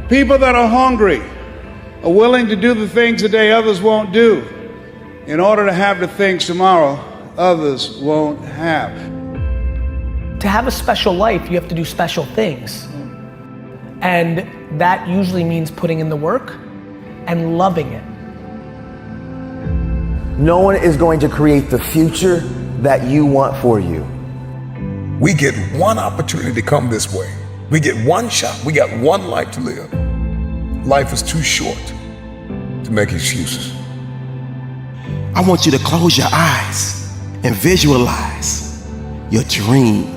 People that are hungry are willing to do the things today others won't do in order to have the things tomorrow others won't have. To have a special life, you have to do special things. And that usually means putting in the work and loving it. No one is going to create the future that you want for you. We get one opportunity to come this way. We get one shot. We got one life to live. Life is too short to make excuses. I want you to close your eyes and visualize your dream.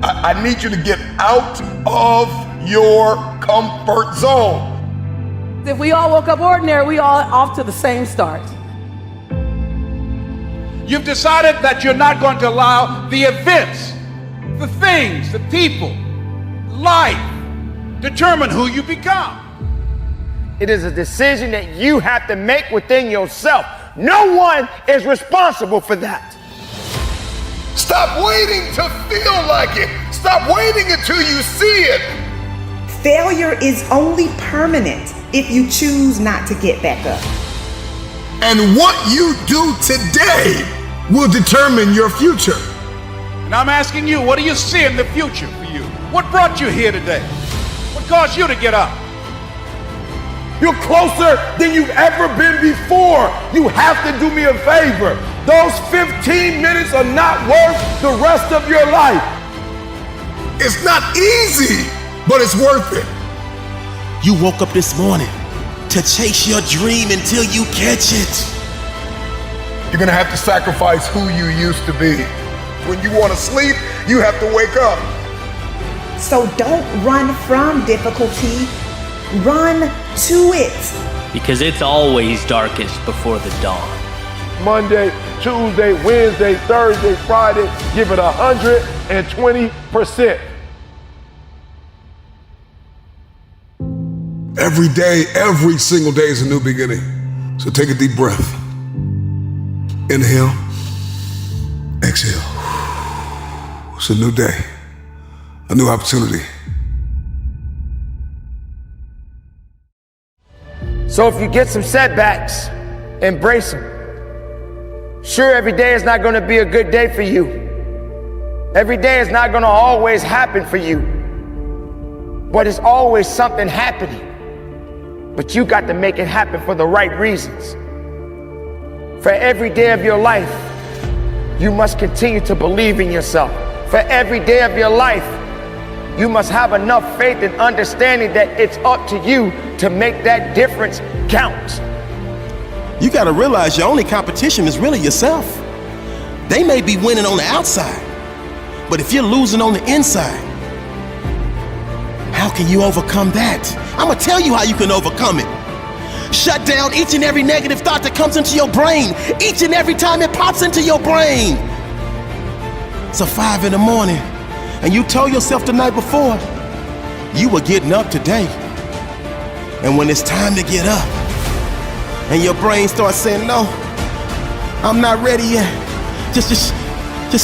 I need you to get out of your comfort zone. If we all woke up ordinary, we all off to the same start. You've decided that you're not going to allow the events, the things, the people, life, determine who you become. It is a decision that you have to make within yourself. No one is responsible for that. Stop waiting to feel like it. Stop waiting until you see it. Failure is only permanent if you choose not to get back up. And what you do today will determine your future. And I'm asking you, what do you see in the future for you? What brought you here today? What caused you to get up? You're closer than you've ever been before. You have to do me a favor. Those 15 minutes are not worth the rest of your life. It's not easy, but it's worth it. You woke up this morning to chase your dream until you catch it. You're gonna have to sacrifice who you used to be. When you wanna sleep, you have to wake up. So don't run from difficulty, run to it. Because it's always darkest before the dawn. Monday, Tuesday, Wednesday, Thursday, Friday, give it 120%. Every day, every single day is a new beginning. So take a deep breath. Inhale, exhale. It's a new day, a new opportunity. So if you get some setbacks, embrace them. Sure, every day is not going to be a good day for you. Every day is not going to always happen for you. But it's always something happening. But you got to make it happen for the right reasons. For every day of your life, you must continue to believe in yourself. For every day of your life, you must have enough faith and understanding that it's up to you to make that difference count. You gotta realize your only competition is really yourself. They may be winning on the outside, but if you're losing on the inside, how can you overcome that? I'm gonna tell you how you can overcome it. Shut down each and every negative thought that comes into your brain, each and every time it pops into your brain. It's 5 in the morning, and you told yourself the night before, you were getting up today. And when it's time to get up, and your brain starts saying, no, I'm not ready yet. Just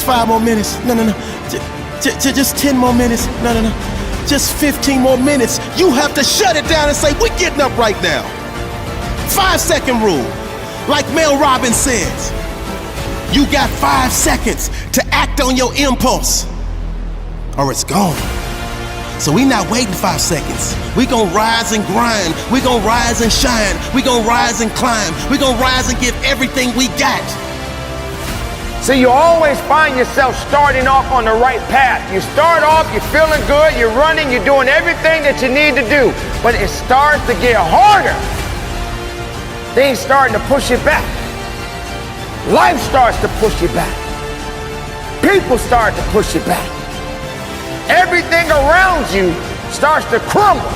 5 more minutes. No. Just 10 more minutes. No. Just 15 more minutes. You have to shut it down and say, we're getting up right now. 5-second rule. Like Mel Robbins says, you got 5 seconds to act on your impulse, or it's gone. So we not waiting 5 seconds. We gonna rise and grind. We gonna rise and shine. We gonna rise and climb. We gonna rise and give everything we got. So you always find yourself starting off on the right path. You start off, you're feeling good, you're running, you're doing everything that you need to do. But it starts to get harder. Things starting to push you back. Life starts to push you back. People start to push you back. Everything around you starts to crumble.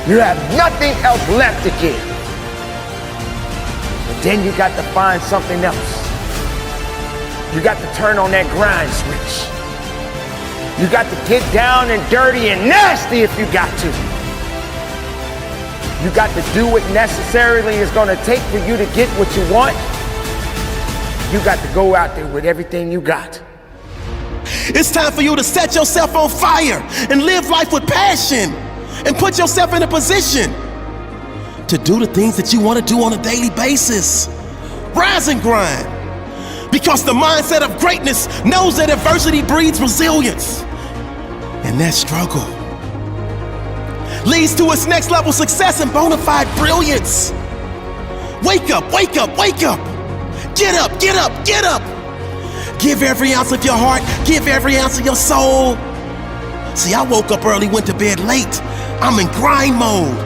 You have nothing else left to give. But then you got to find something else. You got to turn on that grind switch. You got to get down and dirty and nasty if you got to. You got to do what necessarily is going to take for you to get what you want. You got to go out there with everything you got. It's time for you to set yourself on fire and live life with passion. and put yourself in a position to do the things that you want to do on a daily basis. Rise and grind, because the mindset of greatness knows that adversity breeds resilience, and that struggle leads to its next level success and bona fide brilliance. Wake up, wake up, wake up. Get up, get up, get up. Give every ounce of your heart, give every ounce of your soul. See, I woke up early, went to bed late. I'm in grind mode.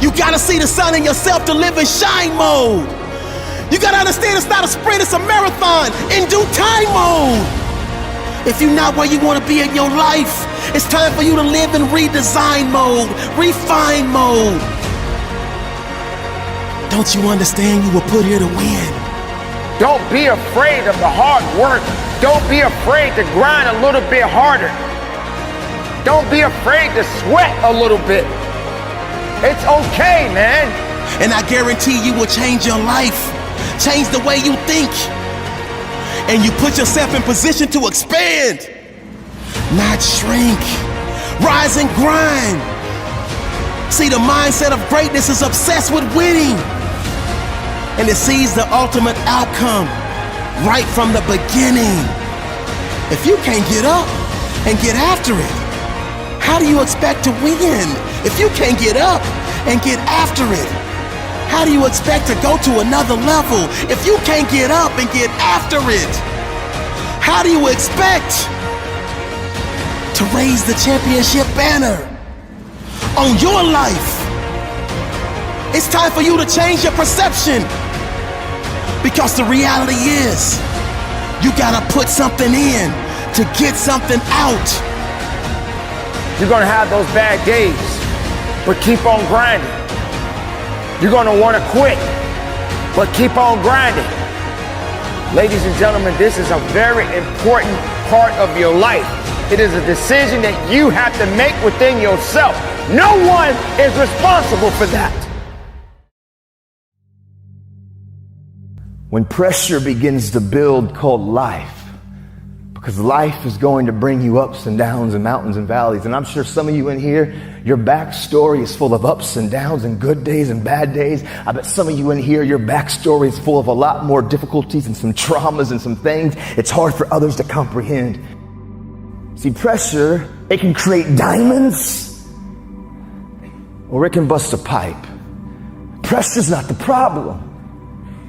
You gotta see the sun in yourself to live in shine mode. You gotta understand it's not a sprint, it's a marathon in due time mode. If you're not where you wanna be in your life, it's time for you to live in redesign mode, refine mode. Don't you understand you were put here to win? Don't be afraid of the hard work. Don't be afraid to grind a little bit harder. Don't be afraid to sweat a little bit. It's okay, man. And I guarantee you will change your life, change the way you think, and you put yourself in position to expand, not shrink. Rise and grind. See, the mindset of greatness is obsessed with winning, and it sees the ultimate outcome right from the beginning. If you can't get up and get after it, how do you expect to win? If you can't get up and get after it, how do you expect to go to another level? If you can't get up and get after it, how do you expect to raise the championship banner on your life? It's time for you to change your perception, because the reality is you gotta put something in to get something out. You're gonna have those bad days, but keep on grinding. You're gonna wanna quit, but keep on grinding. Ladies and gentlemen, this is a very important part of your life. It is a decision that you have to make within yourself. No one is responsible for that. When pressure begins to build called life, because life is going to bring you ups and downs and mountains and valleys. And I'm sure some of you in here, your backstory is full of ups and downs and good days and bad days. I bet some of you in here, your backstory is full of a lot more difficulties and some traumas and some things it's hard for others to comprehend. See, pressure, it can create diamonds or it can bust a pipe. Pressure's not the problem.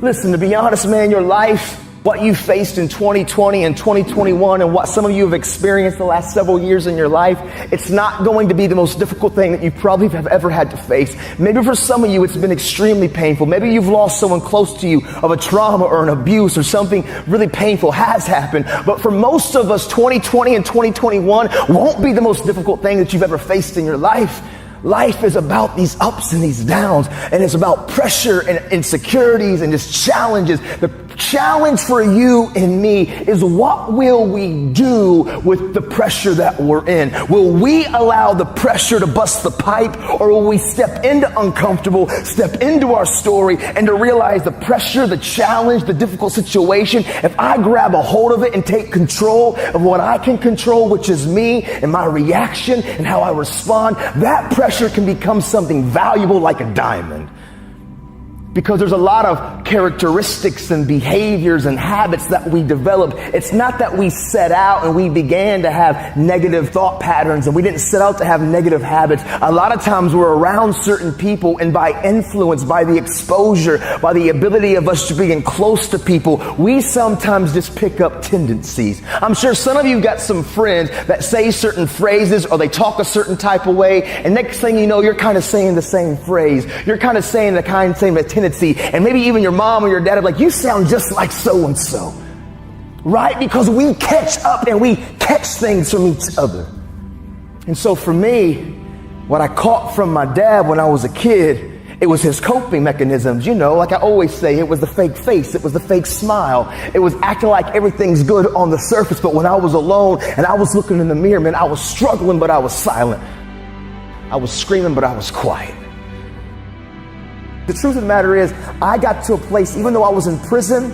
Listen, to be honest, man, your life, what you faced in 2020 and 2021 and what some of you have experienced the last several years in your life, it's not going to be the most difficult thing that you probably have ever had to face. Maybe for some of you, it's been extremely painful. Maybe you've lost someone close to you of a trauma or an abuse or something really painful has happened. But for most of us, 2020 and 2021 won't be the most difficult thing that you've ever faced in your life. Life is about these ups and these downs, and it's about pressure and insecurities and just challenges. The challenge for you and me is, what will we do with the pressure that we're in? Will we allow the pressure to bust the pipe, or will we step into uncomfortable, step into our story, and to realize the pressure, the challenge, the difficult situation, if I grab a hold of it and take control of what I can control, which is me and my reaction and how I respond, that pressure can become something valuable like a diamond. Because there's a lot of characteristics and behaviors and habits that we develop. It's not that we set out and we began to have negative thought patterns and we didn't set out to have negative habits. A lot of times we're around certain people, and by influence, by the exposure, by the ability of us to being close to people, we sometimes just pick up tendencies. I'm sure some of you got some friends that say certain phrases or they talk a certain type of way, and next thing you know, you're kind of saying the same phrase. You're kind of saying the same tendency. And maybe even your mom or your dad are like, you sound just like so-and-so. Right? Because we catch up and we catch things from each other. And so for me, what I caught from my dad when I was a kid, it was his coping mechanisms. You know, like I always say, it was the fake face. It was the fake smile. It was acting like everything's good on the surface. But when I was alone and I was looking in the mirror, man, I was struggling, but I was silent. I was screaming, but I was quiet. The truth of the matter is, I got to a place, even though I was in prison,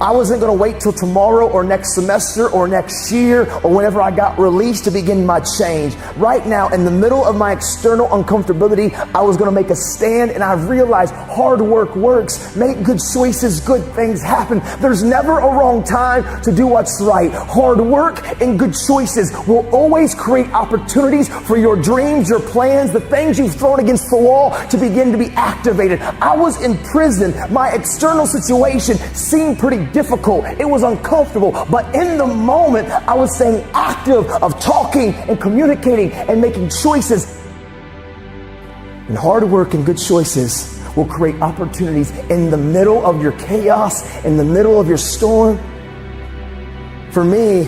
I wasn't going to wait till tomorrow or next semester or next year or whenever I got released to begin my change. Right now, in the middle of my external uncomfortability, I was going to make a stand, and I realized hard work works. Make good choices, good things happen. There's never a wrong time to do what's right. Hard work and good choices will always create opportunities for your dreams, your plans, the things you've thrown against the wall to begin to be activated. I was in prison. My external situation seemed pretty difficult. It was uncomfortable, but in the moment, I was staying active of talking and communicating and making choices. And hard work and good choices will create opportunities in the middle of your chaos, in the middle of your storm. For me,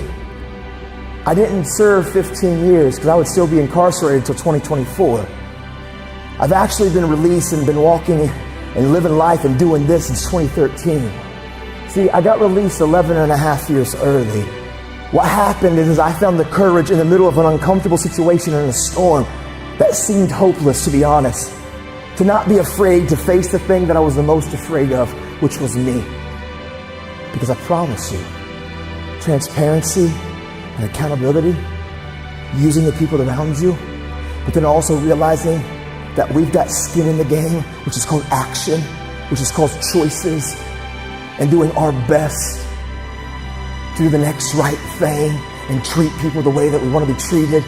I didn't serve 15 years because I would still be incarcerated until 2024. I've actually been released and been walking and living life and doing this since 2013. See, I got released 11 and a half years early. What happened is I found the courage in the middle of an uncomfortable situation and a storm that seemed hopeless, to be honest, to not be afraid to face the thing that I was the most afraid of, which was me. Because I promise you, transparency and accountability, using the people around you, but then also realizing that we've got skin in the game, which is called action, which is called choices, and doing our best to do the next right thing and treat people the way that we want to be treated.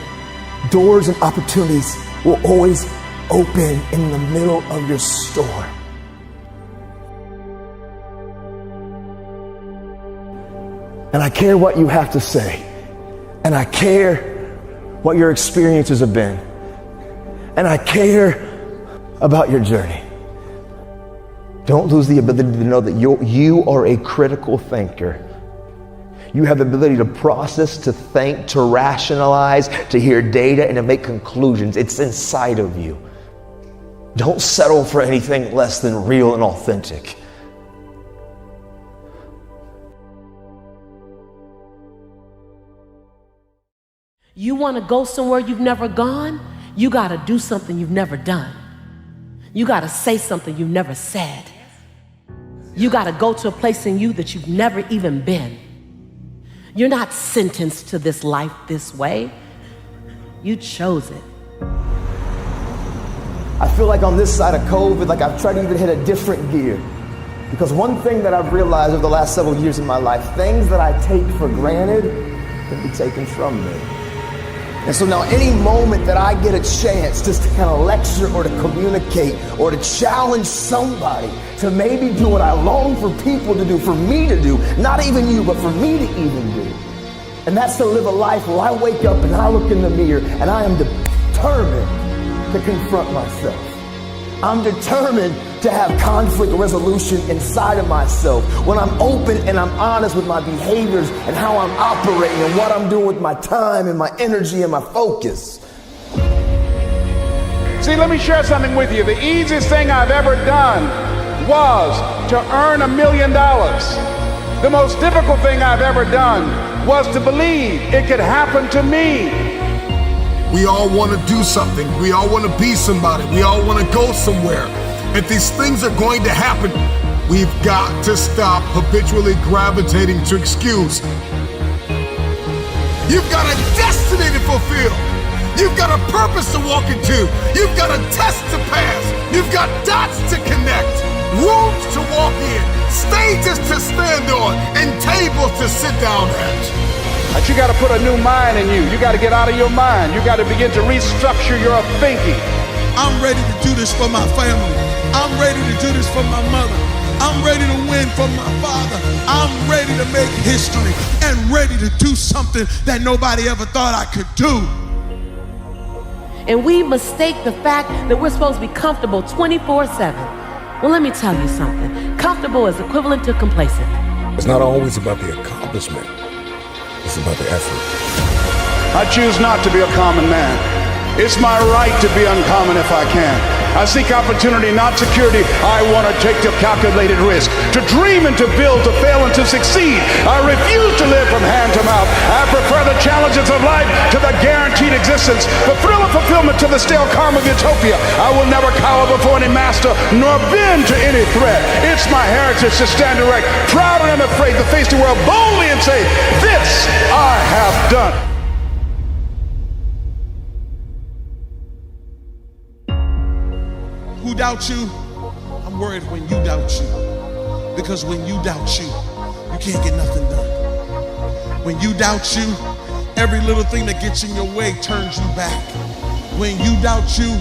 Doors and opportunities will always open in the middle of your storm. And I care what you have to say. And I care what your experiences have been. And I care about your journey. Don't lose the ability to know that you are a critical thinker. You have the ability to process, to think, to rationalize, to hear data, and to make conclusions. It's inside of you. Don't settle for anything less than real and authentic. You want to go somewhere you've never gone? You got to do something you've never done. You got to say something you've never said. You got to go to a place in you that you've never even been. You're not sentenced to this life this way. You chose it. I feel like on this side of COVID, like I've tried to even hit a different gear. Because one thing that I've realized over the last several years in my life, things that I take for granted can be taken from me. And so now any moment that I get a chance just to kind of lecture or to communicate or to challenge somebody to maybe do what I long for people to do, for me to do, not even you, but for me to even do. And that's to live a life where I wake up and I look in the mirror and I am determined to confront myself. I'm determined to have conflict resolution inside of myself. When I'm open and I'm honest with my behaviors and how I'm operating and what I'm doing with my time and my energy and my focus. See, let me share something with you. The easiest thing I've ever done was to earn $1 million. The most difficult thing I've ever done was to believe it could happen to me. We all want to do something. We all want to be somebody. We all want to go somewhere. If these things are going to happen, we've got to stop habitually gravitating to excuse. You've got a destiny to fulfill. You've got a purpose to walk into. You've got a test to pass. You've got dots to connect, rooms to walk in, stages to stand on, and tables to sit down at. But you got to put a new mind in you. You got to get out of your mind. You got to begin to restructure your thinking. I'm ready to do this for my family. I'm ready to do this for my mother. I'm ready to win for my father. I'm ready to make history and ready to do something that nobody ever thought I could do. And we mistake the fact that we're supposed to be comfortable 24/7. Well, let me tell you something. Comfortable is equivalent to complacent. It's not always about the accomplishment. It's about the effort. I choose not to be a common man. It's my right to be uncommon if I can. I seek opportunity, not security. I want to take the calculated risk, to dream and to build, to fail and to succeed. I refuse to live from hand to mouth. I prefer the challenge intelligence of life to the guaranteed existence, the thrill of fulfillment to the stale calm of utopia. I will never cower before any master, nor bend to any threat. It's my heritage to stand erect, proud and unafraid, to face the world boldly and say, this I have done. Who doubts you? I'm worried when you doubt you. Because when you doubt you, you can't get nothing done. When you doubt you, every little thing that gets in your way turns you back. When you doubt you,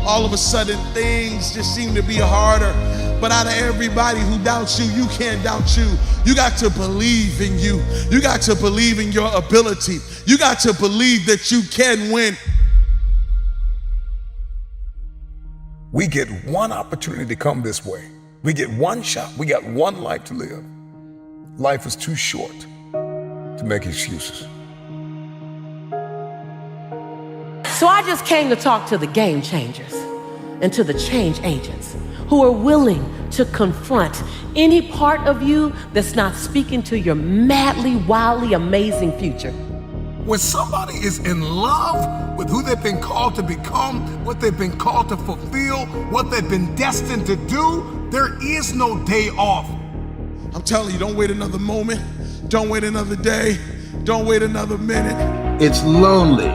all of a sudden things just seem to be harder. But out of everybody who doubts you, you can't doubt you. You got to believe in you. You got to believe in your ability. You got to believe that you can win. We get one opportunity to come this way. We get one shot. We got one life to live. Life is too short to make excuses. So I just came to talk to the game changers and to the change agents who are willing to confront any part of you that's not speaking to your madly, wildly amazing future. When somebody is in love with who they've been called to become, what they've been called to fulfill, what they've been destined to do, there is no day off. I'm telling you, don't wait another moment. Don't wait another day. Don't wait another minute. It's lonely.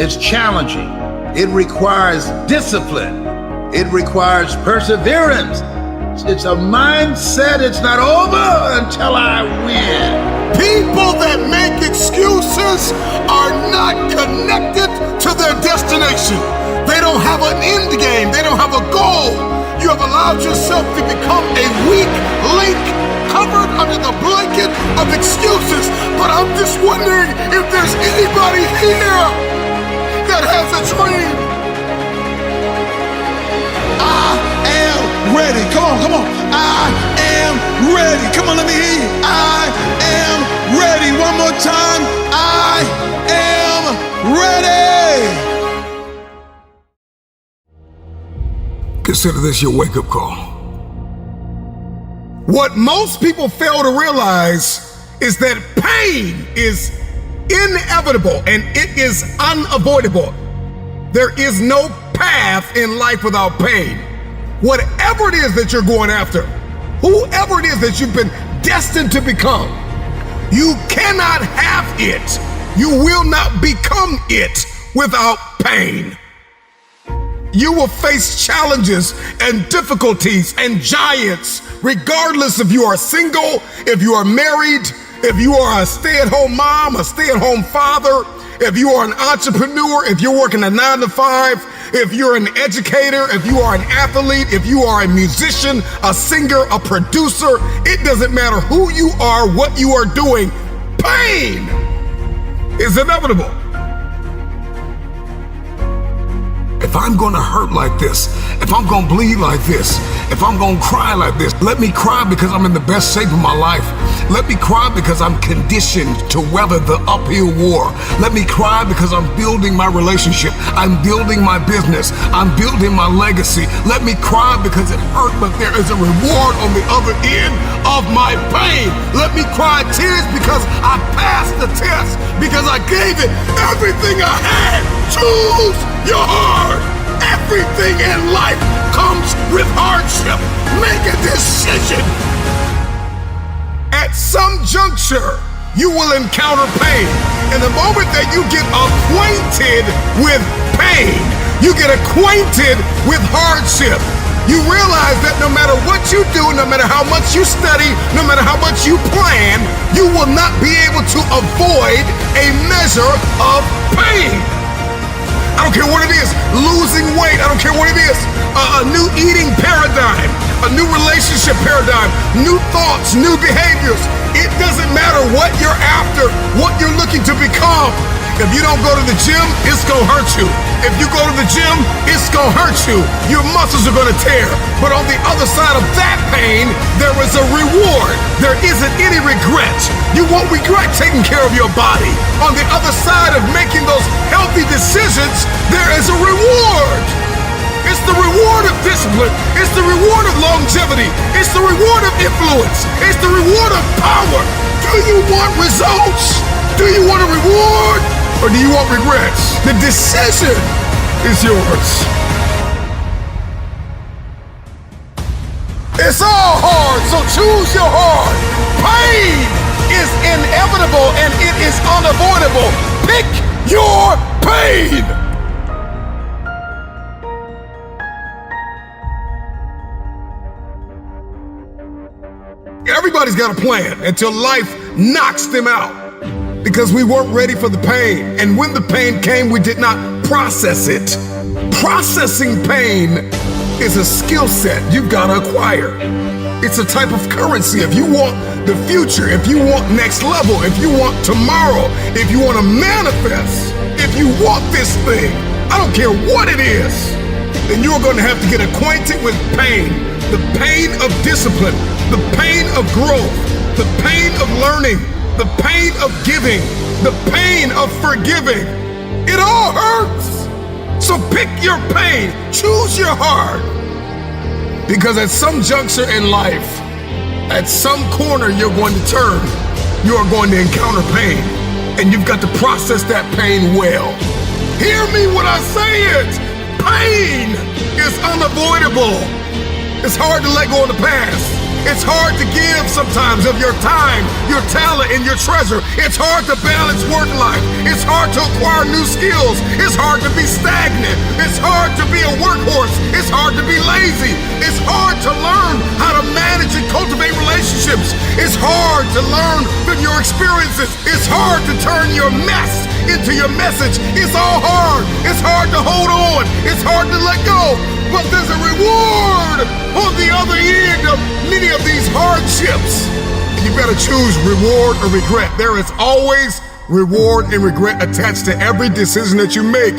It's challenging. It requires discipline. It requires perseverance. It's a mindset. It's not over until I win. People that make excuses are not connected to their destination. They don't have an end game. They don't have a goal. You have allowed yourself to become a weak link covered under the blanket of excuses. But I'm just wondering if there's anybody here that has a dream. I am ready. Come on, come on. I am ready. Come on, let me hear you. I am ready. One more time. I am ready. Consider this your wake-up call. What most people fail to realize is that pain is inevitable and it is unavoidable. There is no path in life without pain. Whatever it is that you're going after, whoever it is that you've been destined to become, you cannot have it. You will not become it without pain. You will face challenges and difficulties and giants, regardless if you are single, if you are married, if you are a stay-at-home mom, a stay-at-home father, if you are an entrepreneur, if you're working a 9-to-5, if you're an educator, if you are an athlete, if you are a musician, a singer, a producer, it doesn't matter who you are, what you are doing, pain is inevitable. If I'm gonna hurt like this, if I'm gonna bleed like this, if I'm gonna cry like this, let me cry because I'm in the best shape of my life. Let me cry because I'm conditioned to weather the uphill war. Let me cry because I'm building my relationship. I'm building my business. I'm building my legacy. Let me cry because it hurt, but there is a reward on the other end of my pain. Let me cry tears because I passed the test, because I gave it everything I had. Choose your heart. Everything in life comes with hardship. Make a decision. At some juncture, you will encounter pain. And the moment that you get acquainted with pain, you get acquainted with hardship, you realize that no matter what you do, no matter how much you study, no matter how much you plan, you will not be able to avoid a measure of pain. I don't care what it is, losing weight, I don't care what it is, a new eating paradigm, a new relationship paradigm, new thoughts, new behaviors. It doesn't matter what you're after, what you're looking to become. If you don't go to the gym, it's gonna hurt you. If you go to the gym, it's gonna hurt you. Your muscles are gonna tear. But on the other side of that pain, there is a reward. There isn't any regret. You won't regret taking care of your body. On the other side of making those healthy decisions, there is a reward. It's the reward of discipline. It's the reward of longevity. It's the reward of influence. It's the reward of power. Do you want results? Do you want a reward? or do you want regrets? The decision is yours. It's all hard, so choose your heart. Pain is inevitable and it is unavoidable. Pick your pain. Everybody's got a plan until life knocks them out because we weren't ready for the pain. And when the pain came, we did not process it. Processing pain is a skill set you've got to acquire. It's a type of currency. If you want the future, if you want next level, if you want tomorrow, if you want to manifest, if you want this thing, I don't care what it is, then you're going to have to get acquainted with pain. The pain of discipline, the pain of growth, the pain of learning, the pain of giving, the pain of forgiving. It all hurts. So pick your pain, choose your heart. Because at some juncture in life, at some corner you're going to turn, you are going to encounter pain. And you've got to process that pain well. Hear me when I say it. Pain is unavoidable. It's hard to let go of the past. It's hard to give sometimes of your time, your talent, and your treasure. It's hard to balance work life. It's hard to acquire new skills. It's hard to be stagnant. It's hard to be a workhorse. It's hard to be lazy. It's hard to learn how to manage and cultivate relationships. It's hard to learn from your experiences. It's hard to turn your mess into your message. It's all hard. It's hard to hold on. It's hard to let go. But there's a reward on the other end of many of these hardships. And you better choose reward or regret. There is always reward and regret attached to every decision that you make.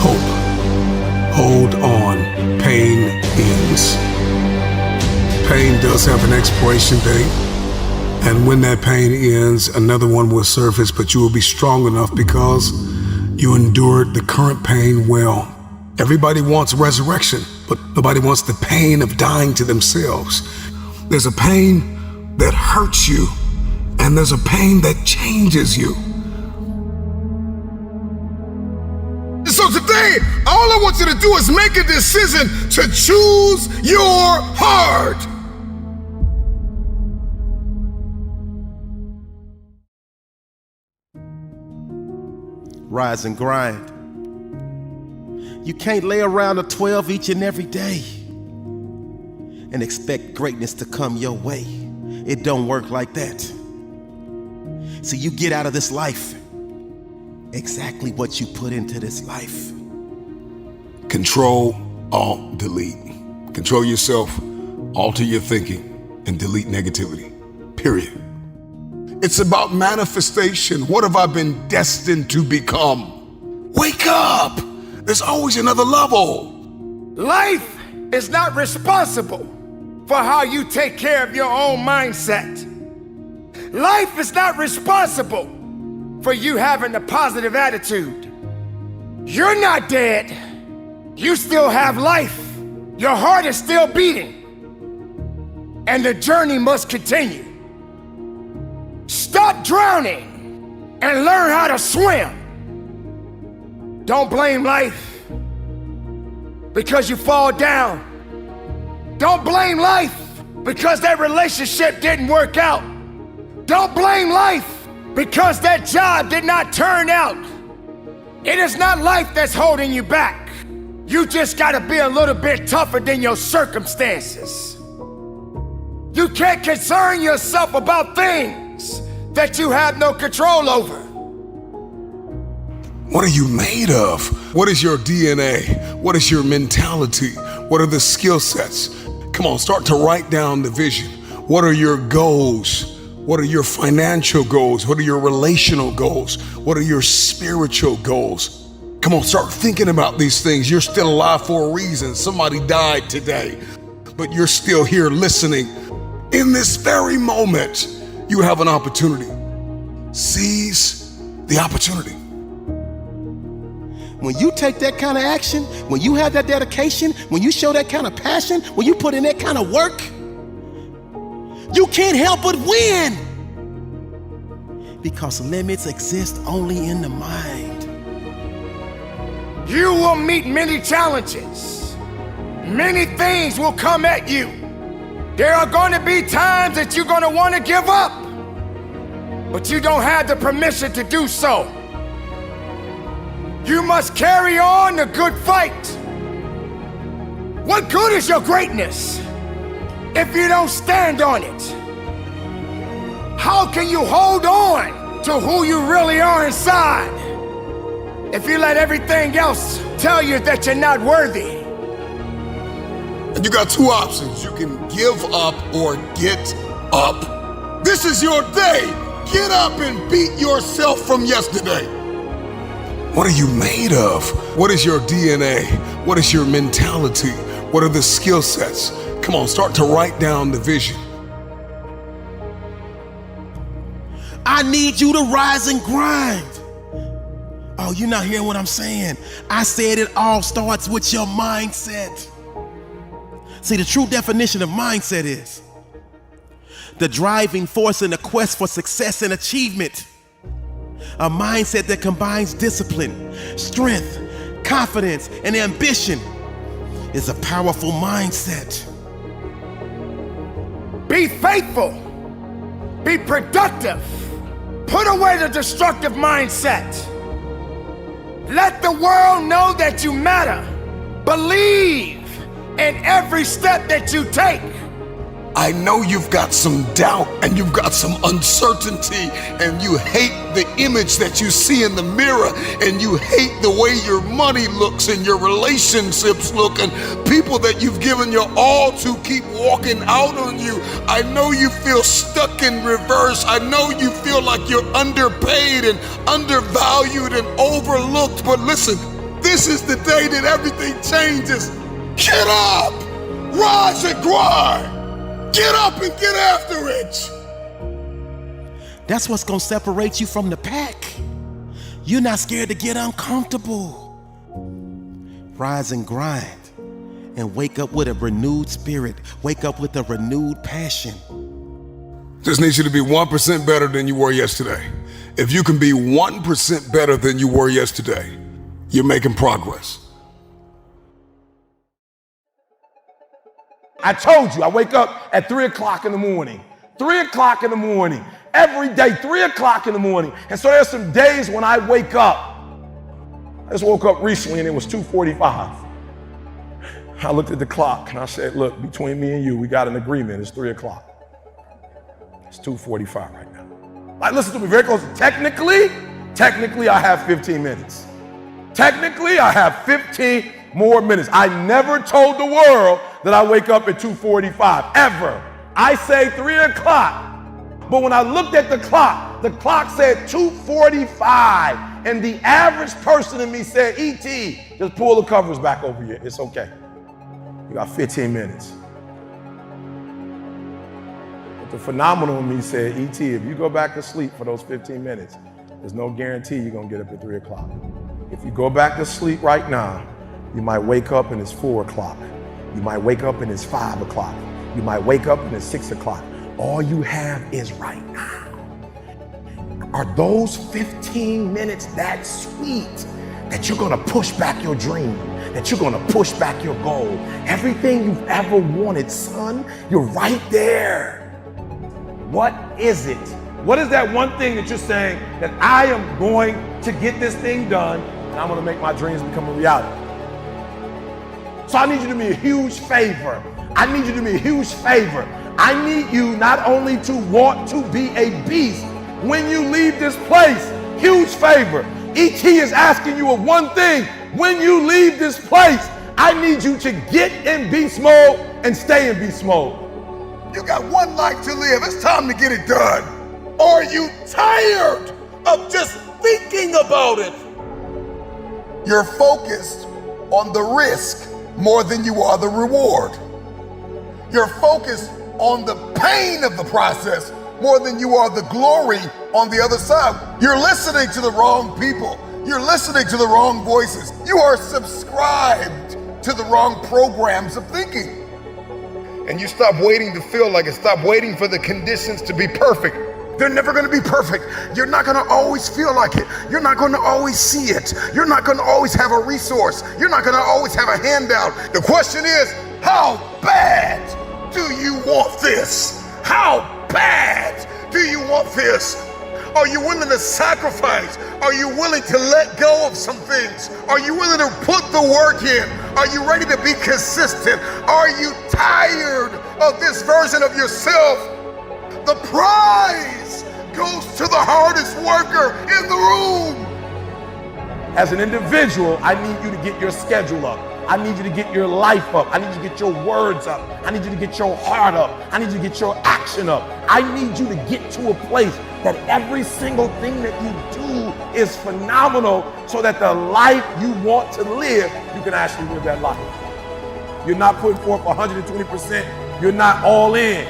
Hope. Hold on. Pain ends. Pain does have an expiration date. And when that pain ends, another one will surface, but you will be strong enough because you endured the current pain well. Everybody wants resurrection, but nobody wants the pain of dying to themselves. There's a pain that hurts you, and there's a pain that changes you. So today, all I want you to do is make a decision to choose your heart. Rise and grind. You can't lay around a 12 each and every day and expect greatness to come your way. It don't work like that. So you get out of this life exactly what you put into this life. Control, Alt, delete. Control yourself, alter your thinking, and delete negativity. Period. It's about manifestation. What have I been destined to become? Wake up! There's always another level. Life is not responsible for how you take care of your own mindset. Life is not responsible for you having a positive attitude. You're not dead. You still have life. Your heart is still beating. And the journey must continue. Stop drowning and learn how to swim. Don't blame life because you fall down. Don't blame life because that relationship didn't work out. Don't blame life because that job did not turn out. It is not life that's holding you back. You just gotta be a little bit tougher than your circumstances. You can't concern yourself about things that you have no control over. What are you made of? What is your DNA? What is your mentality? What are the skill sets? Come on, start to write down the vision. What are your goals? What are your financial goals? What are your relational goals? What are your spiritual goals? Come on, start thinking about these things. You're still alive for a reason. Somebody died today, but you're still here listening. In this very moment, you have an opportunity. Seize the opportunity. When you take that kind of action, when you have that dedication, when you show that kind of passion, when you put in that kind of work, you can't help but win. Because limits exist only in the mind. You will meet many challenges. Many things will come at you. There are going to be times that you're going to want to give up, but you don't have the permission to do so. You must carry on the good fight. What good is your greatness if you don't stand on it? How can you hold on to who you really are inside if you let everything else tell you that you're not worthy? And you got two options. You can give up or get up. This is your day. Get up and beat yourself from yesterday. What are you made of? What is your DNA? What is your mentality? What are the skill sets? Come on, start to write down the vision. I need you to rise and grind. Oh, you're not hearing what I'm saying. I said it all starts with your mindset. See, the true definition of mindset is the driving force in the quest for success and achievement. A mindset that combines discipline, strength, confidence, and ambition is a powerful mindset. Be faithful. Be productive. Put away the destructive mindset. Let the world know that you matter. Believe in every step that you take. I know you've got some doubt and you've got some uncertainty and you hate the image that you see in the mirror and you hate the way your money looks and your relationships look and people that you've given your all to keep walking out on you. I know you feel stuck in reverse. I know you feel like you're underpaid and undervalued and overlooked. But listen, this is the day that everything changes. Get up, rise and grind. Get up and get after it. That's what's gonna separate you from the pack. You're not scared to get uncomfortable. Rise and grind and wake up with a renewed spirit. Wake up with a renewed passion. Just need you to be 1% better than you were yesterday. If you can be 1% better than you were yesterday, you're making progress. I told you, I wake up at 3 o'clock in the morning. 3 o'clock in the morning. Every day, 3 o'clock in the morning. And so there's some days when I wake up. I just woke up recently and it was 2:45. I looked at the clock and I said, look, between me and you, we got an agreement. It's 3 o'clock. It's 2:45 right now. Like, listen to me very closely. Technically, I have 15 minutes. Technically, I have 15 more minutes. I never told the world that I wake up at 2:45, ever. I say 3 o'clock. But when I looked at the clock said 2:45. And the average person in me said, E.T., just pull the covers back over you. It's okay. You got 15 minutes. But the phenomenal in me said, E.T., if you go back to sleep for those 15 minutes, there's no guarantee you're going to get up at 3 o'clock. If you go back to sleep right now, you might wake up and it's 4 o'clock. You might wake up and it's 5 o'clock. You might wake up and it's 6 o'clock. All you have is right now. Are those 15 minutes that sweet that you're gonna push back your dream, that you're gonna push back your goal? Everything you've ever wanted, son, you're right there. What is it? What is that one thing that you're saying that I am going to get this thing done and I'm gonna make my dreams become a reality? So I need you to do me a huge favor. I need you to do me a huge favor. I need you not only to want to be a beast when you leave this place, huge favor. E.T. is asking you of one thing. When you leave this place, I need you to get in beast mode and stay in beast mode. You got one life to live. It's time to get it done. Are you tired of just thinking about it? You're focused on the risk more than you are the reward. You're focused on the pain of the process more than you are the glory on the other side. You're listening to the wrong people. You're listening to the wrong voices. You are subscribed to the wrong programs of thinking. And you stop waiting to feel like it. Stop waiting for the conditions to be perfect They're never going to be perfect. You're not going to always feel like it. You're not going to always see it. You're not going to always have a resource. You're not going to always have a handout. The question is, how bad do you want this? How bad do you want this? Are you willing to sacrifice? Are you willing to let go of some things? Are you willing to put the work in? Are you ready to be consistent? Are you tired of this version of yourself? The prize goes to the hardest worker in the room. As an individual, I need you to get your schedule up. I need you to get your life up. I need you to get your words up. I need you to get your heart up. I need you to get your action up. I need you to get to a place that every single thing that you do is phenomenal, so that the life you want to live, you can actually live that life. You're not putting forth 120%. You're not all in.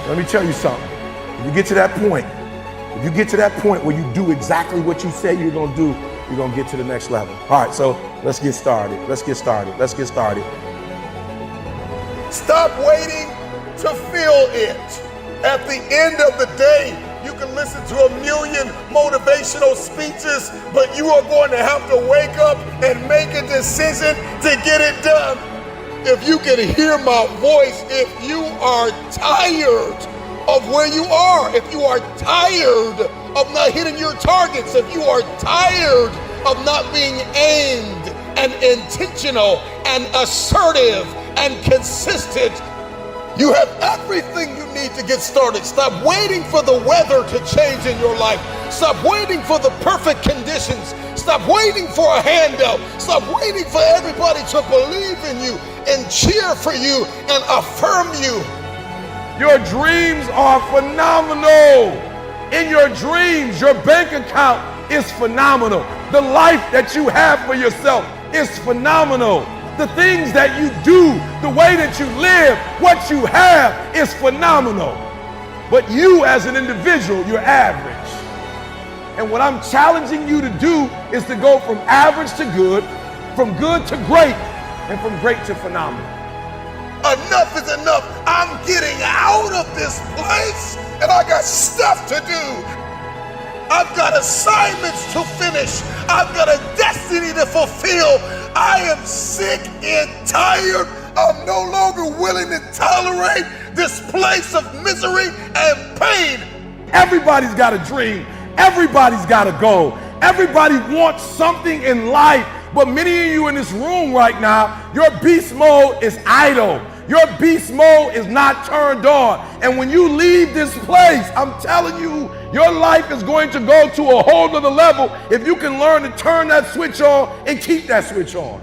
Let me tell you something. If you get to that point where you do exactly what you say you're going to do, you're going to get to the next level. All right, so let's get started. Stop waiting to feel it. At the end of the day, you can listen to 1,000,000 motivational speeches, but you are going to have to wake up and make a decision to get it done. If you can hear my voice, if you are tired of where you are, if you are tired of not hitting your targets, if you are tired of not being aimed and intentional and assertive and consistent, you have everything you need to get started. Stop waiting for the weather to change in your life. Stop waiting for the perfect conditions. Stop waiting for a handout. Stop waiting for everybody to believe in you and cheer for you and affirm you. Your dreams are phenomenal. In your dreams, your bank account is phenomenal. The life that you have for yourself is phenomenal. The things that you do, the way that you live, what you have is phenomenal. But you as an individual, you're average. And what I'm challenging you to do is to go from average to good, from good to great, and from great to phenomenal. Enough is enough. I'm getting out of this place, and I got stuff to do. I've got assignments to finish. I've got a destiny to fulfill. I am sick and tired. I'm no longer willing to tolerate this place of misery and pain. Everybody's got a dream. Everybody's got a goal. Everybody wants something in life. But many of you in this room right now, your beast mode is idle. Your beast mode is not turned on. And when you leave this place, I'm telling you, your life is going to go to a whole nother level if you can learn to turn that switch on and keep that switch on.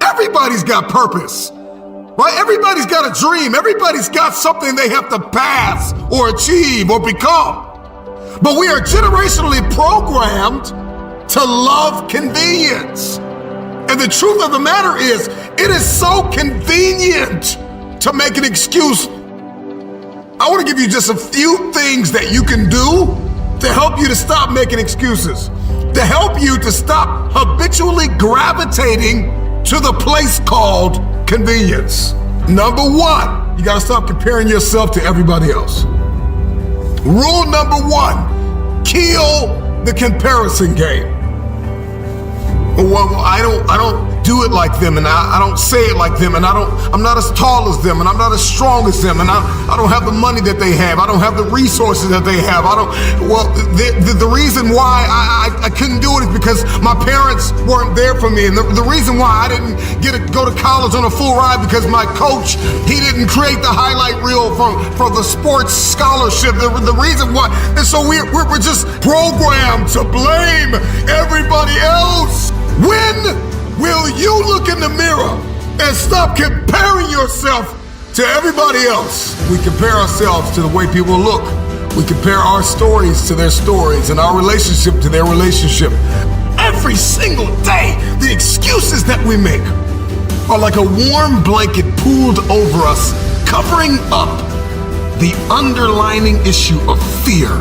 Everybody's got purpose, right? Everybody's got a dream. Everybody's got something they have to pass or achieve or become. But we are generationally programmed to love convenience. And the truth of the matter is, it is so convenient to make an excuse. I want to give you just a few things that you can do to help you to stop making excuses, to help you to stop habitually gravitating to the place called convenience. Number one, you got to stop comparing yourself to everybody else. Rule number one, kill the comparison game. Well, I don't do it like them, and I don't say it like them, and I'm not as tall as them, and I'm not as strong as them, and I don't have the money that they have. I don't have the resources that they have. The reason why I couldn't do it is because my parents weren't there for me, and the reason why I didn't get to go to college on a full ride because my coach, he didn't create the highlight reel for the sports scholarship. The reason why, and so we're just programmed to blame everybody else. When will you look in the mirror and stop comparing yourself to everybody else? We compare ourselves to the way people look. We compare our stories to their stories and our relationship to their relationship. Every single day, the excuses that we make are like a warm blanket pulled over us, covering up the underlining issue of fear,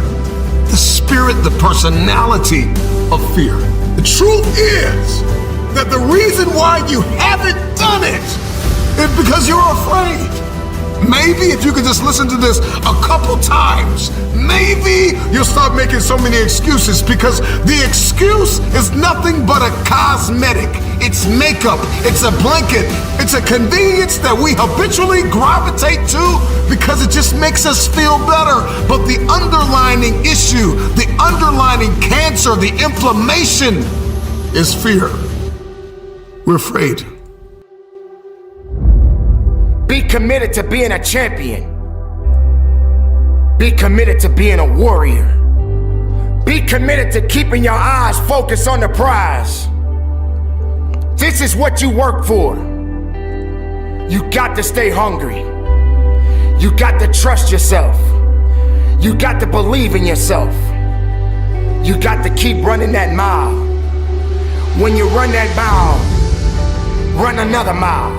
the spirit, the personality of fear. The truth is that the reason why you haven't done it is because you're afraid. Maybe if you could just listen to this a couple times, maybe you'll stop making so many excuses, because the excuse is nothing but a cosmetic. It's makeup, it's a blanket, it's a convenience that we habitually gravitate to because it just makes us feel better. But the underlying issue, the underlying cancer, the inflammation is fear. We're afraid. Be committed to being a champion. Be committed to being a warrior. Be committed to keeping your eyes focused on the prize. This is what you work for. You got to stay hungry. You got to trust yourself. You got to believe in yourself. You got to keep running that mile. When you run that mile, run another mile.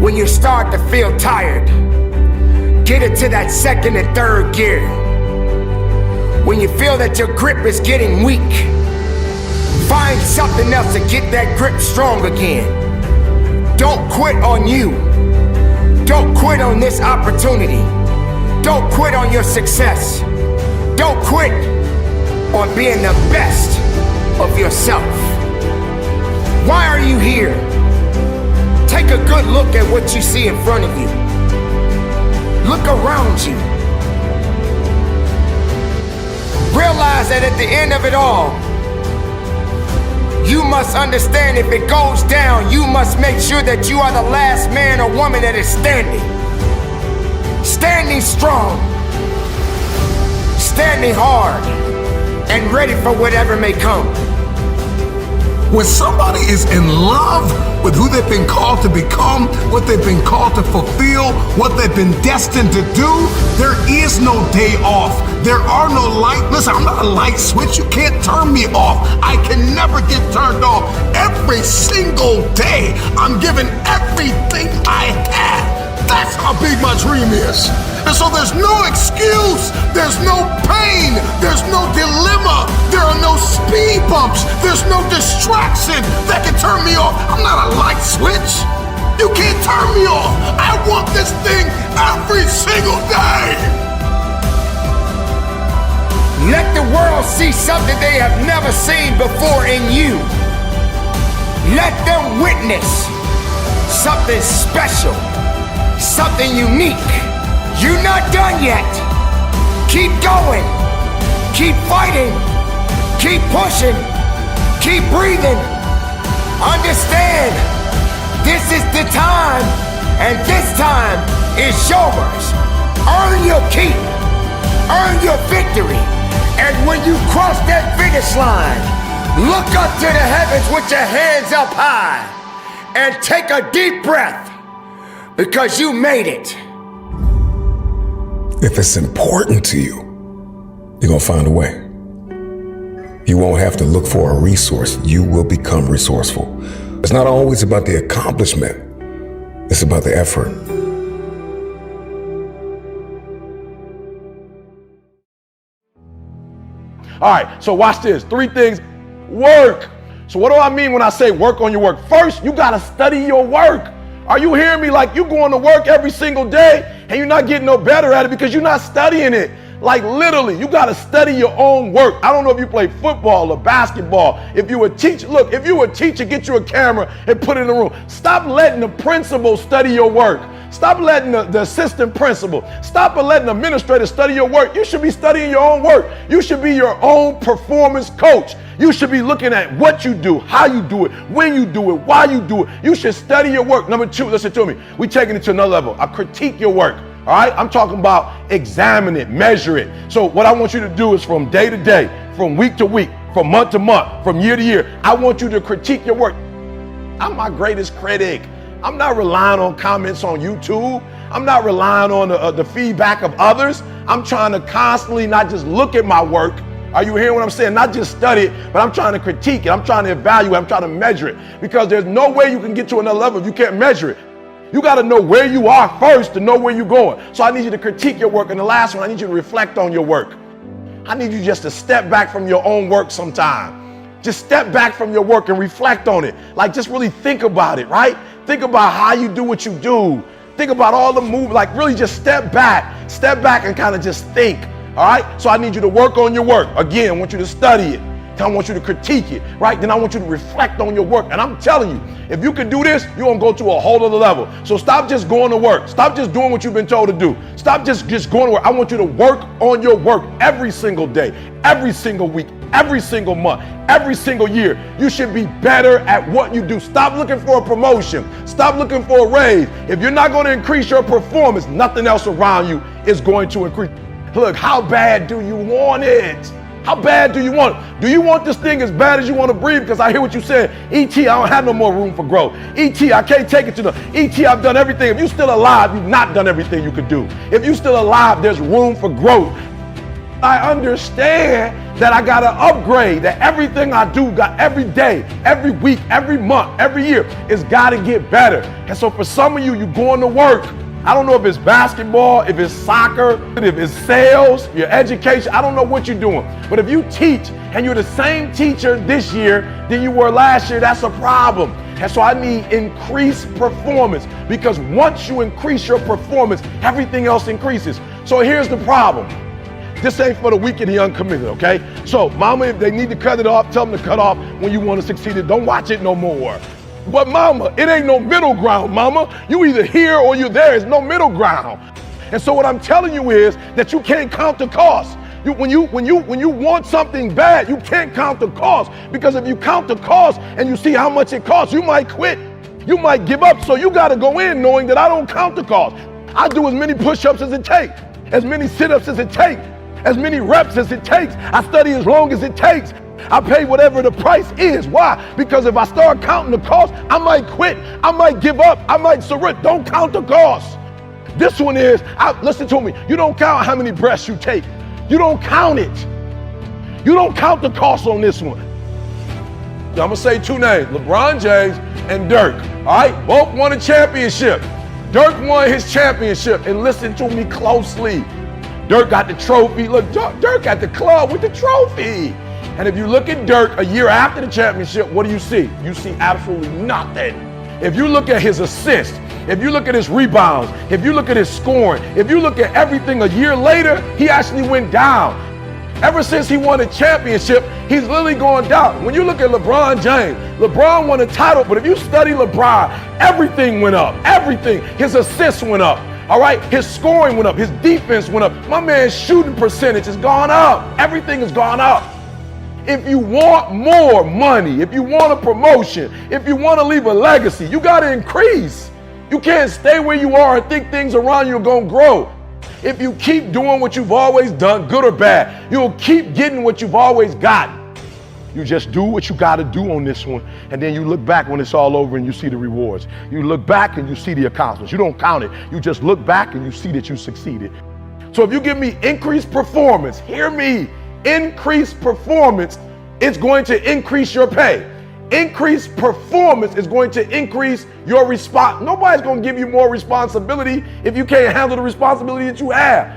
When you start to feel tired, get into that second and third gear. When you feel that your grip is getting weak, find something else to get that grip strong again. Don't quit on you. Don't quit on this opportunity. Don't quit on your success. Don't quit on being the best of yourself. Why are you here? Take a good look at what you see in front of you. Look around you. Realize that at the end of it all, you must understand if it goes down, you must make sure that you are the last man or woman that is standing. Standing strong. Standing hard. And ready for whatever may come. When somebody is in love with who they've been called to become, what they've been called to fulfill, what they've been destined to do, there is no day off. There are no listen, I'm not a light switch. You can't turn me off. I can never get turned off. Every single day, I'm giving everything I have. That's how big my dream is. And so there's no excuse, there's no pain, there's no dilemma, there are no speed bumps, there's no distraction that can turn me off. I'm not a light switch. You can't turn me off. I want this thing every single day. Let the world see something they have never seen before in you. Let them witness something special, something unique. You're not done yet. Keep going. Keep fighting. Keep pushing. Keep breathing. Understand, this is the time, and this time is yours. Earn your keep. Earn your victory. And when you cross that finish line, look up to the heavens with your hands up high and take a deep breath, because you made it. If it's important to you, you're gonna find a way. You won't have to look for a resource. You will become resourceful. It's not always about the accomplishment. It's about the effort. All right, so watch this. 3 things. Work. So what do I mean when I say work on your work? First, you gotta study your work. Are you hearing me? Like, you going to work every single day and you're not getting no better at it because you're not studying it. Like, literally, you got to study your own work. I don't know if you play football or basketball. If you a teacher, look, if you a teacher, get you a camera and put it in the room. Stop letting the principal study your work. Stop letting the assistant principal, stop letting the administrator study your work. You should be studying your own work. You should be your own performance coach. You should be looking at what you do, how you do it, when you do it, why you do it. You should study your work. Number 2, listen to me. We're taking it to another level. I critique your work. All right, I'm talking about examine it, measure it. So what I want you to do is from day to day, from week to week, from month to month, from year to year, I want you to critique your work. I'm my greatest critic. I'm not relying on comments on YouTube. I'm not relying on the feedback of others. I'm trying to constantly not just look at my work. Are you hearing what I'm saying? Not just study it, but I'm trying to critique it. I'm trying to evaluate. I'm trying to measure it, because there's no way you can get to another level if you can't measure it. You got to know where you are first to know where you're going. So I need you to critique your work. And the last one, I need you to reflect on your work. I need you just to step back from your own work sometime. Just step back from your work and reflect on it. Like, just really think about it, right? Think about how you do what you do. Think about all the moves, like really just step back and kind of just think, all right? So I need you to work on your work. Again, I want you to study it. I want you to critique it, right? Then I want you to reflect on your work. And I'm telling you, if you can do this, you're gonna go to a whole other level. So stop just going to work. Stop just doing what you've been told to do. Stop just going to work. I want you to work on your work every single day, every single week, every single month, every single year. You should be better at what you do. Stop looking for a promotion. Stop looking for a raise. If you're not gonna increase your performance, nothing else around you is going to increase. Look, how bad do you want it? How bad do you want it? Do you want this thing as bad as you want to breathe? Because I hear what you said. E.T., I don't have no more room for growth. E.T., I can't take it to the... E.T., I've done everything. If you're still alive, you've not done everything you could do. If you're still alive, there's room for growth. I understand that I got to upgrade, that everything I do, got every day, every week, every month, every year, it's got to get better. And so for some of you, you're going to work. I don't know if it's basketball, if it's soccer, if it's sales, your education. I don't know what you're doing. But if you teach and you're the same teacher this year than you were last year, that's a problem. And so I need increased performance, because once you increase your performance, everything else increases. So here's the problem. This ain't for the weak and the uncommitted, okay? So mama, if they need to cut it off, tell them to cut off when you want to succeed. Don't watch it no more. But mama, it ain't no middle ground, mama. You either here or you're there. There's no middle ground. And so what I'm telling you is that you can't count the cost. When you want something bad, you can't count the cost, because if you count the cost and you see how much it costs, you might quit. You might give up. So you got to go in knowing that I don't count the cost. I do as many push-ups as it takes, as many sit-ups as it takes, as many reps as it takes. I study as long as it takes. I pay whatever the price is. Why? Because if I start counting the cost, I might quit. I might give up. I might surrender. Don't count the cost. This one is, listen to me, you don't count how many breaths you take. You don't count it. You don't count the cost on this one. I'm going to say two names, LeBron James and Dirk. All right? Both won a championship. Dirk won his championship. And listen to me closely. Dirk got the trophy. Look, Dirk at the club with the trophy. And if you look at Dirk a year after the championship, what do you see? You see absolutely nothing. If you look at his assists, if you look at his rebounds, if you look at his scoring, if you look at everything a year later, he actually went down. Ever since he won a championship, he's literally going down. When you look at LeBron James, LeBron won a title, but if you study LeBron, everything went up. Everything. His assists went up. All right, his scoring went up. His defense went up. My man's shooting percentage has gone up. Everything has gone up. If you want more money, if you want a promotion, if you want to leave a legacy, you got to increase. You can't stay where you are and think things around you are going to grow. If you keep doing what you've always done, good or bad, you'll keep getting what you've always gotten. You just do what you got to do on this one, and then you look back when it's all over and you see the rewards. You look back and you see the accomplishments. You don't count it. You just look back and you see that you succeeded. So if you give me increased performance, hear me, increased performance, it's going to increase your pay. Increased performance is going to increase your response. Nobody's going to give you more responsibility if you can't handle the responsibility that you have.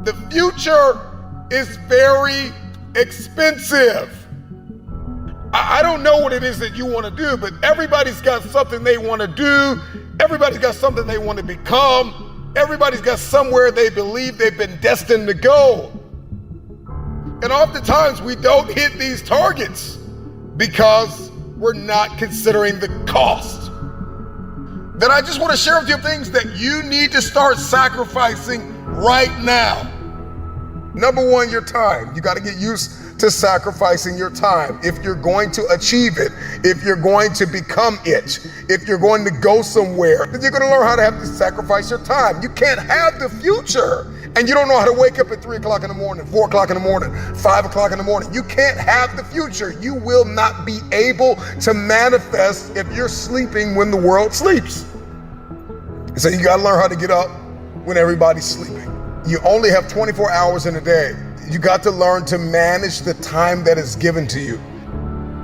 The future is very expensive. I don't know what it is that you want to do, but everybody's got something they want to do. Everybody's got something they want to become. Everybody's got somewhere they believe they've been destined to go. And oftentimes we don't hit these targets because we're not considering the cost. Then I just want to share with you things that you need to start sacrificing right now. Number one, your time. You got to get used to sacrificing your time. If you're going to achieve it, if you're going to become it, if you're going to go somewhere, then you're going to learn how to have to sacrifice your time. You can't have the future and you don't know how to wake up at 3 o'clock in the morning, 4 o'clock in the morning, 5 o'clock in the morning. You can't have the future. You will not be able to manifest if you're sleeping when the world sleeps. So you got to learn how to get up when everybody's sleeping. You only have 24 hours in a day. You got to learn to manage the time that is given to you.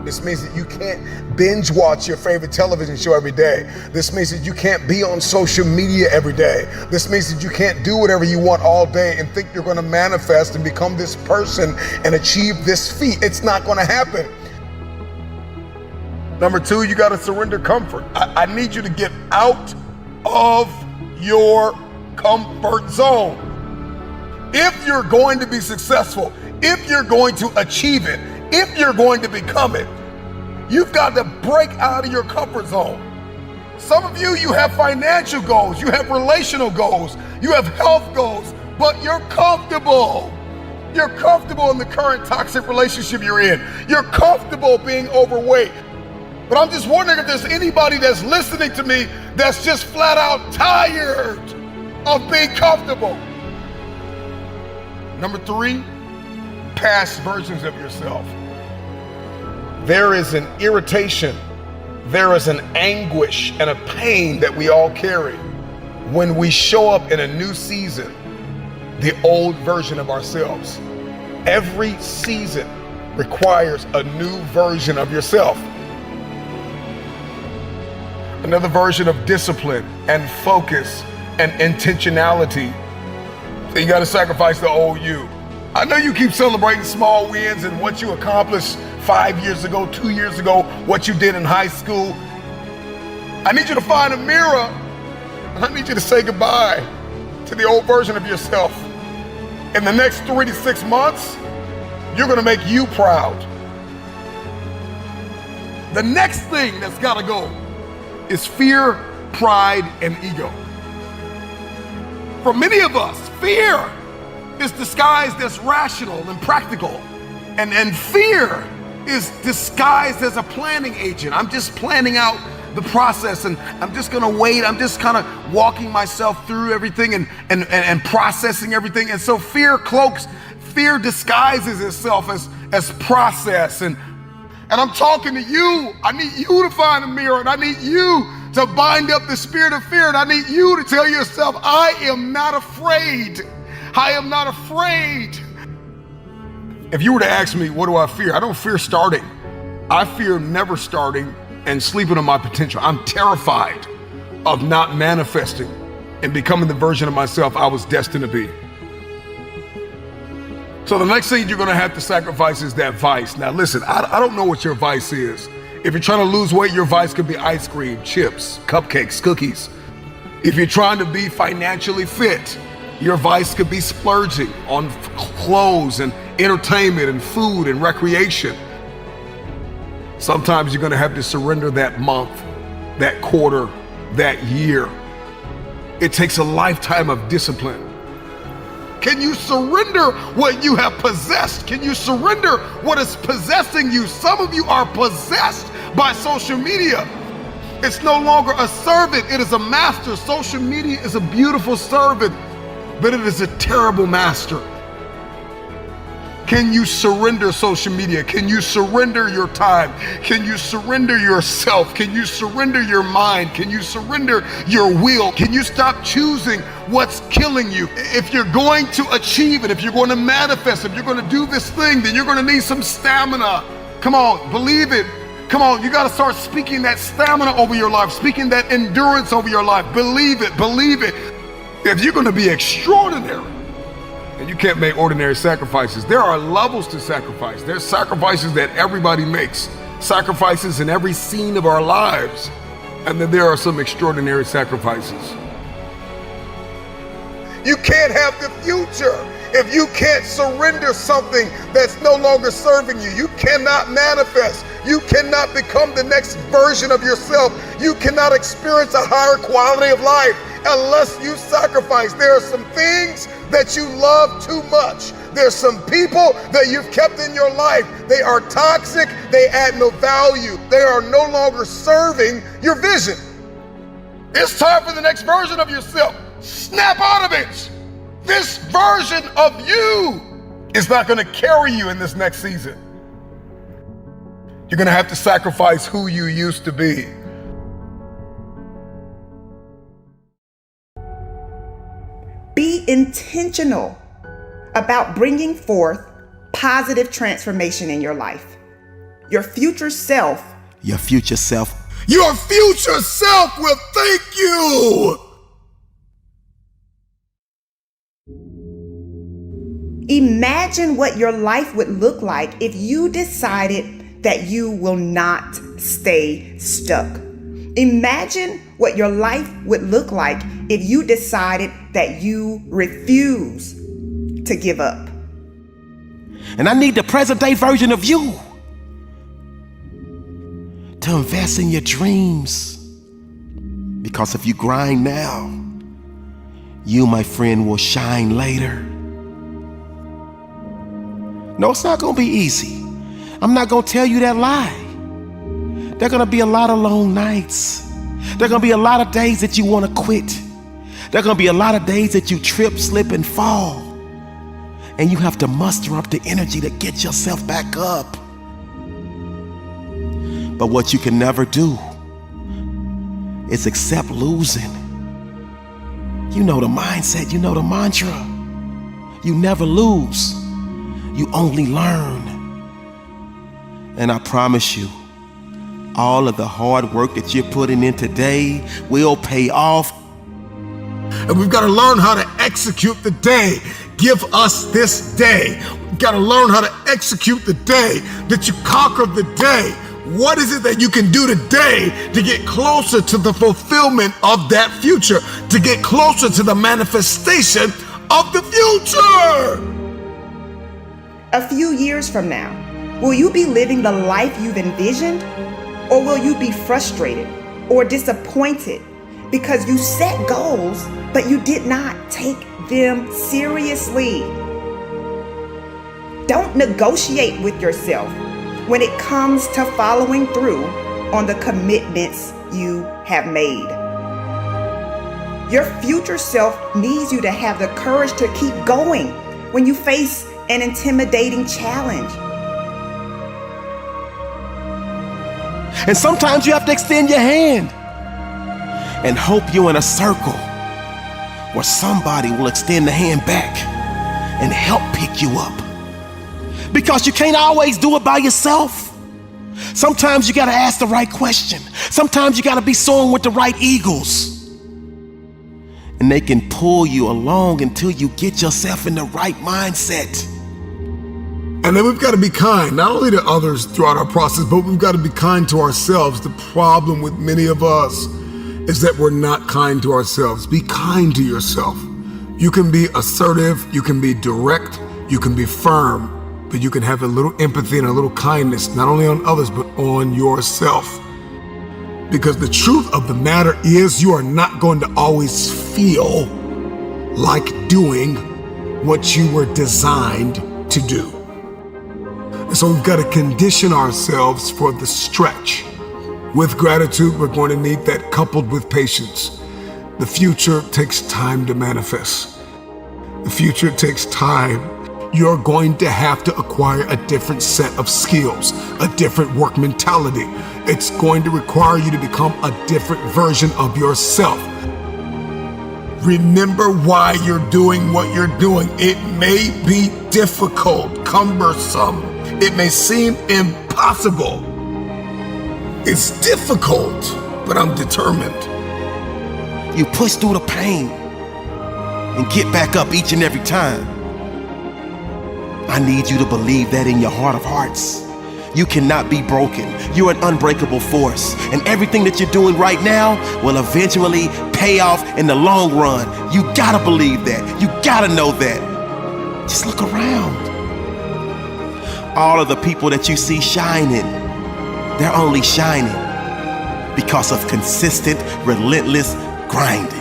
This means that you can't binge watch your favorite television show every day. This means that you can't be on social media every day. This means that you can't do whatever you want all day and think you're going to manifest and become this person and achieve this feat. It's not going to happen. Number two, you got to surrender comfort. I need you to get out of your comfort zone. If you're going to be successful, if you're going to achieve it, if you're going to become it, you've got to break out of your comfort zone. Some of you have financial goals, you have relational goals, you have health goals, but you're comfortable. You're comfortable in the current toxic relationship you're in. You're comfortable being overweight. But I'm just wondering if there's anybody that's listening to me that's just flat out tired of being comfortable. Number three, past versions of yourself. There is an irritation, there is an anguish and a pain that we all carry when we show up in a new season, the old version of ourselves. Every season requires a new version of yourself. Another version of discipline and focus and intentionality. So you got to sacrifice the old you. I know you keep celebrating small wins and what you accomplished 5 years ago, 2 years ago, what you did in high school. I need you to find a mirror and I need you to say goodbye to the old version of yourself. In the next 3 to 6 months, you're going to make you proud. The next thing that's got to go is fear, pride, and ego. For many of us, fear is disguised as rational and practical. And fear is disguised as a planning agent. I'm just planning out the process and I'm just gonna wait. I'm just kind of walking myself through everything and processing everything. And so fear disguises itself as process. And I'm talking to you. I need you to find a mirror and I need you to bind up the spirit of fear. And I need you to tell yourself, I am not afraid. I am not afraid. If you were to ask me, what do I fear? I don't fear starting. I fear never starting and sleeping on my potential. I'm terrified of not manifesting and becoming the version of myself I was destined to be. So the next thing you're gonna have to sacrifice is that vice. Now listen, I don't know what your vice is. If you're trying to lose weight, your vice could be ice cream, chips, cupcakes, cookies. If you're trying to be financially fit, your vice could be splurging on clothes and entertainment and food and recreation. Sometimes you're gonna have to surrender that month, that quarter, that year. It takes a lifetime of discipline. Can you surrender what you have possessed? Can you surrender what is possessing you? Some of you are possessed by social media. It's no longer a servant, it is a master. Social media is a beautiful servant, but it is a terrible master. Can you surrender social media? Can you surrender your time? Can you surrender yourself? Can you surrender your mind? Can you surrender your will? Can you stop choosing what's killing you? If you're going to achieve it, if you're going to manifest, if you're going to do this thing, then you're going to need some stamina. Come on, believe it. Come on, you got to start speaking that stamina over your life, speaking that endurance over your life. Believe it, believe it. If you're going to be extraordinary, and you can't make ordinary sacrifices. There are levels to sacrifice. There's sacrifices that everybody makes, sacrifices in every scene of our lives. And then there are some extraordinary sacrifices. You can't have the future if you can't surrender something that's no longer serving you. You cannot manifest. You cannot become the next version of yourself. You cannot experience a higher quality of life unless you sacrifice. There are some things that you love too much. There's some people that you've kept in your life. They are toxic. They add no value. They are no longer serving your vision. It's time for the next version of yourself. Snap out of it. This version of you is not going to carry you in this next season. You're going to have to sacrifice who you used to be. Be intentional about bringing forth positive transformation in your life. Your future self. Your future self. Your future self will thank you. Imagine what your life would look like if you decided that you will not stay stuck. Imagine what your life would look like if you decided that you refuse to give up. And I need the present day version of you to invest in your dreams. Because if you grind now, you, my friend, will shine later. No, it's not gonna be easy. I'm not gonna tell you that lie. There are gonna be a lot of long nights. There are gonna be a lot of days that you wanna quit. There are gonna be a lot of days that you trip, slip, and fall. And you have to muster up the energy to get yourself back up. But what you can never do is accept losing. You know the mindset, you know the mantra. You never lose, you only learn. And I promise you, all of the hard work that you're putting in today will pay off. And we've got to learn how to execute the day. Give us this day. We've got to learn how to execute the day that you conquer the day. What is it that you can do today to get closer to the fulfillment of that future, to get closer to the manifestation of the future? A few years from now, will you be living the life you've envisioned? Or will you be frustrated or disappointed because you set goals, but you did not take them seriously? Don't negotiate with yourself when it comes to following through on the commitments you have made. Your future self needs you to have the courage to keep going when you face an intimidating challenge. And sometimes you have to extend your hand and hope you're in a circle where somebody will extend the hand back and help pick you up. Because you can't always do it by yourself. Sometimes you gotta ask the right question. Sometimes you gotta be soaring with the right eagles. And they can pull you along until you get yourself in the right mindset. And then we've got to be kind, not only to others throughout our process, but we've got to be kind to ourselves. The problem with many of us is that we're not kind to ourselves. Be kind to yourself. You can be assertive, you can be direct, you can be firm, but you can have a little empathy and a little kindness, not only on others, but on yourself. Because the truth of the matter is you are not going to always feel like doing what you were designed to do. And so we've got to condition ourselves for the stretch. With gratitude, we're going to need that coupled with patience. The future takes time to manifest. The future takes time. You're going to have to acquire a different set of skills, a different work mentality. It's going to require you to become a different version of yourself. Remember why you're doing what you're doing. It may be difficult, cumbersome. It may seem impossible. It's difficult, but I'm determined. You push through the pain and get back up each and every time. I need you to believe that in your heart of hearts. You cannot be broken. You're an unbreakable force. And everything that you're doing right now will eventually pay off in the long run. You gotta believe that. You gotta know that. Just look around. All of the people that you see shining, they're only shining because of consistent, relentless grinding.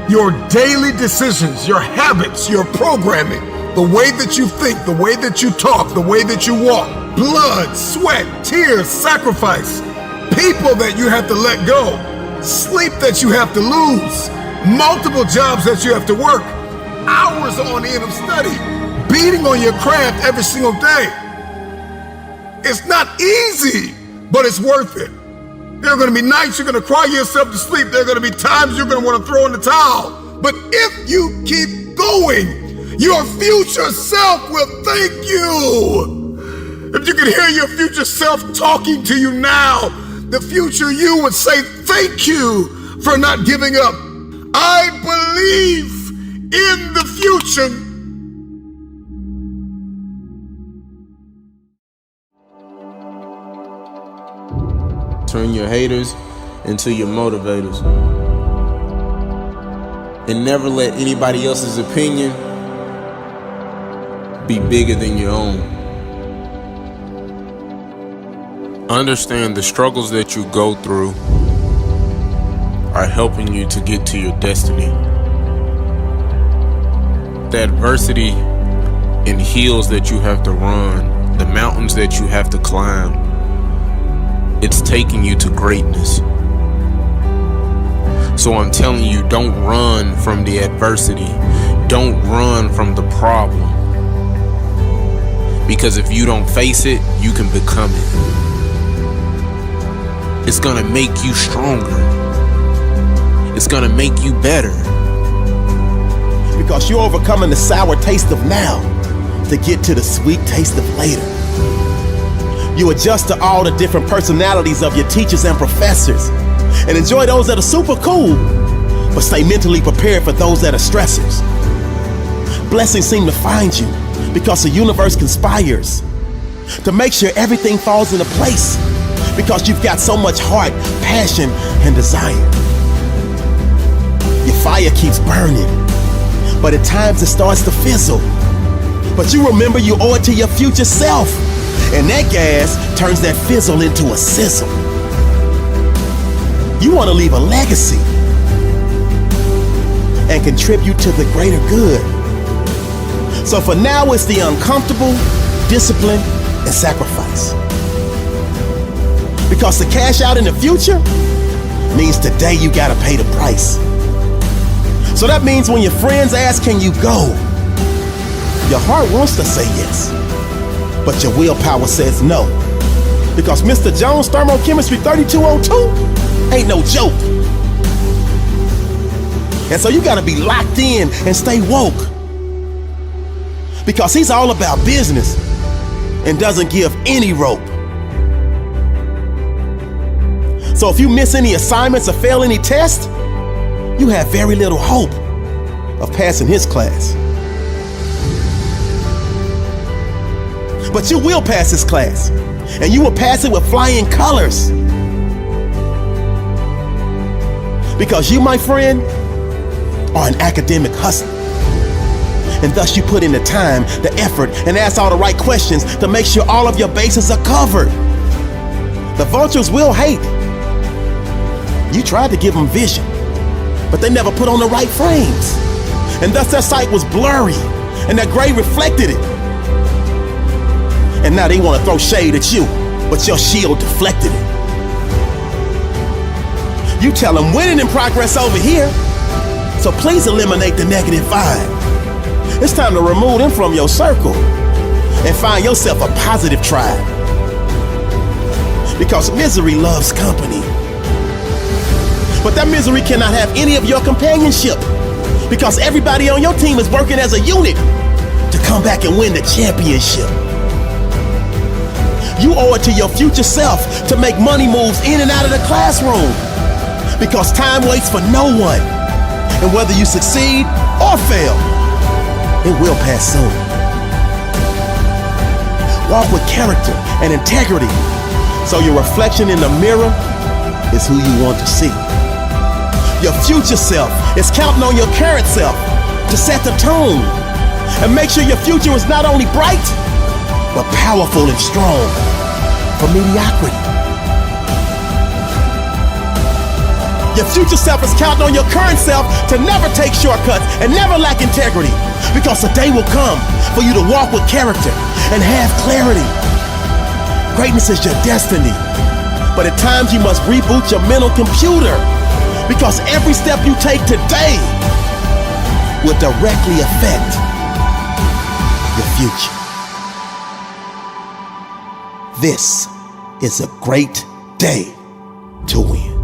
Your daily decisions, your habits, your programming, the way that you think, the way that you talk, the way that you walk, blood, sweat, tears, sacrifice, people that you have to let go, sleep that you have to lose, multiple jobs that you have to work, hours on end of study, beating on your craft every single day. It's not easy, but it's worth it. There are going to be nights you're going to cry yourself to sleep. There are going to be times you're going to want to throw in the towel. But if you keep going, your future self will thank you. If you could hear your future self talking to you now, the future you would say thank you for not giving up. I believe in the future. turn your haters into your motivators. And never let anybody else's opinion be bigger than your own. Understand the struggles that you go through are helping you to get to your destiny. The adversity and hills that you have to run, the mountains that you have to climb, it's taking you to greatness. So I'm telling you, don't run from the adversity. Don't run from the problem. Because if you don't face it, you can become it. It's gonna make you stronger. It's gonna make you better. Because you're overcoming the sour taste of now to get to the sweet taste of later. You adjust to all the different personalities of your teachers and professors and enjoy those that are super cool, but stay mentally prepared for those that are stressors. Blessings seem to find you because the universe conspires to make sure everything falls into place because you've got so much heart, passion, and desire. Your fire keeps burning, but at times it starts to fizzle. But you remember you owe it to your future self, and that gas turns that fizzle into a sizzle. You want to leave a legacy and contribute to the greater good. So for now, it's the uncomfortable, discipline, and sacrifice. Because to cash out in the future means today you gotta pay the price. So that means when your friends ask, can you go? Your heart wants to say yes, but your willpower says no. Because Mr. Jones Thermochemistry 3202 ain't no joke. And so you gotta be locked in and stay woke. Because he's all about business and doesn't give any rope. So if you miss any assignments or fail any tests, you have very little hope of passing his class. But you will pass his class, and you will pass it with flying colors. Because you, my friend, are an academic hustler. And thus you put in the time, the effort, and ask all the right questions to make sure all of your bases are covered. The vultures will hate. You tried to give them vision, but they never put on the right frames. And thus their sight was blurry, and their gray reflected it. And now they want to throw shade at you, but your shield deflected it. You tell them winning in progress over here, so please eliminate the negative vibe. It's time to remove them from your circle and find yourself a positive tribe. Because misery loves company. But that misery cannot have any of your companionship, because everybody on your team is working as a unit to come back and win the championship. You owe it to your future self to make money moves in and out of the classroom, because time waits for no one. And whether you succeed or fail, it will pass soon. Walk with character and integrity, so your reflection in the mirror is who you want to see. Your future self is counting on your current self to set the tone and make sure your future is not only bright, but powerful and strong for mediocrity. Your future self is counting on your current self to never take shortcuts and never lack integrity, because the day will come for you to walk with character and have clarity. Greatness is your destiny, but at times you must reboot your mental computer, because every step you take today will directly affect your future. This is a great day to win.